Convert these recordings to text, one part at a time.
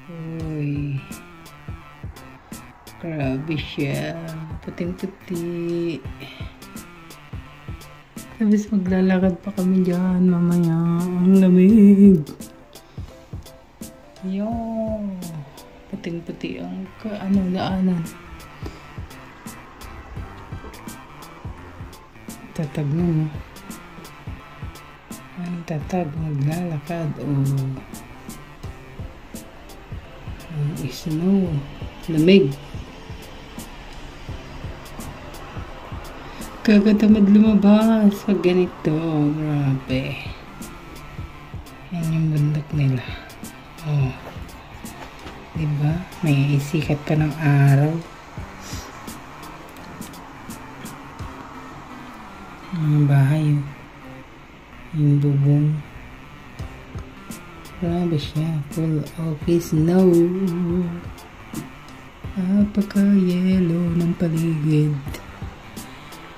Uy. Grabe siya. Puting-puti. Tapos maglalakad pa kami dyan mamaya. Ang lamig. Yo. Puting-puti ang daanan. Tatag mo, no? Ang tatag, maglalakad. Snow. Lamig. Kagatamad lumabas pag ganito. Grabe. Yan yung bundok nila. Diba? May isikat pa ng araw. Ang bahay. Yung bubong. Grabe siya. Full of snow. Apaka-yellow ng paligid.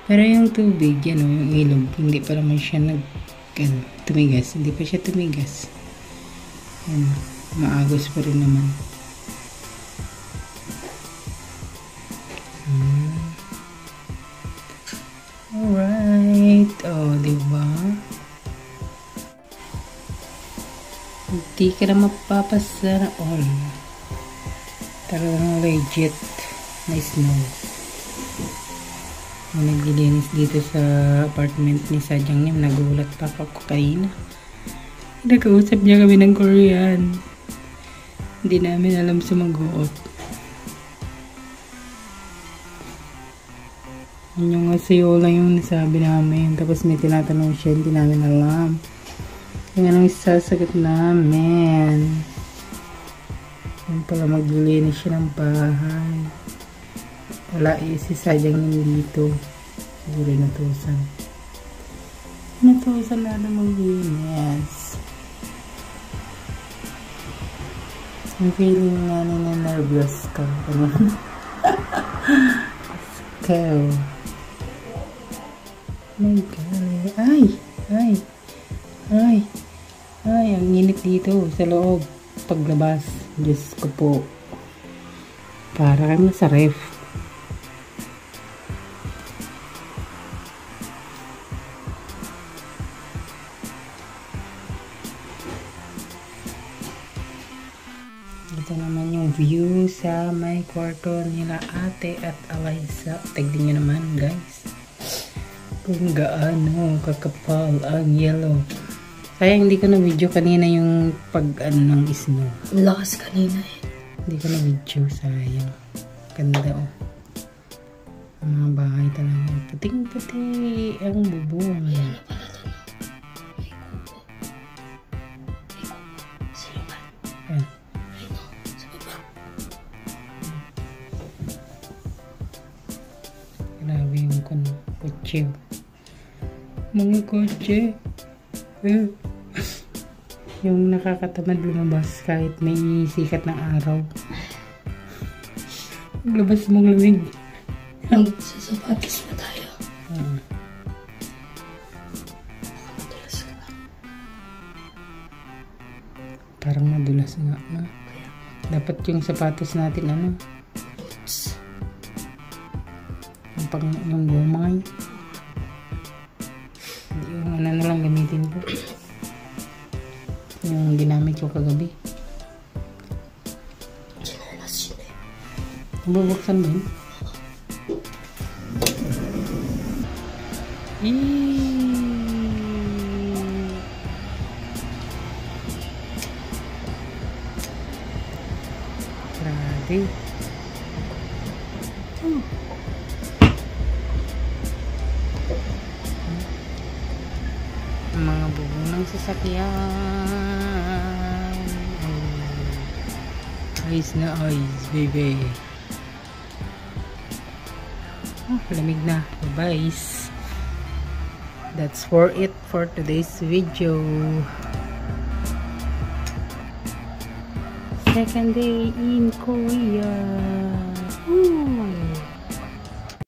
Pero yung tubig, yan o, yung ilog, hindi pa naman siya tumigas. Hindi pa siya tumigas. Yan, maagos pa rin naman. Alright. Diba? Hindi ka na mapapasa na all. Talagang legit na snow. Naglilinis dito sa apartment ni Sadyang Nim. Nagulat pa ako kanina. Nakausap niya kami ng Korean. Hindi namin alam sumagot. Yun yung asayo lang yung nasabi namin. Tapos may tinatanong siya. Hindi namin alam. Yung anong sasagot namin. Yung pala maglilinis siya ng bahay. Wala si Sadyang Nim dito. Siguro natusan. Natusan na maglinis. Ang feeling nga na nervous ka. Ikaw. My God. Ay, ang init dito sa loob. Paglabas. Diyos ko po. Para kami sa ref. Ito naman yung view sa may kwarto nila Ate at Eliza. Tignan nyo naman, guys. Kung gaano kakapal ang yellow. Sayang hindi ko na video kanina yung ng snow. Lakas kanina eh. Hindi ko na video, sayang. Ganda oh. Ang mga bahay talaga. Puting-puti ang bubong. Ayan na pala ito, no? May kubo. May kubo. Silungan. Ayan. Ay no, sa baba. Grabe yung kotse. Mga kotse. Yung nakakatamad lumabas kahit may sikat ng araw. Maglabas mong lamig. Sa sapatos na tayo. Madulas ka ba? Parang madulas nga. Dapat yung sapatos natin Boots. Yung gumay. Yung na lang gamitin ko. Yung ginamit ko kagabi. Sinalas yun eh. Bubuksan mo yun? Grabe. Mga bubong ng sasakyan. Ice na ice, baby. Lamig na. Bye-bye. That's for it for today's video. Second day in Korea. Woo!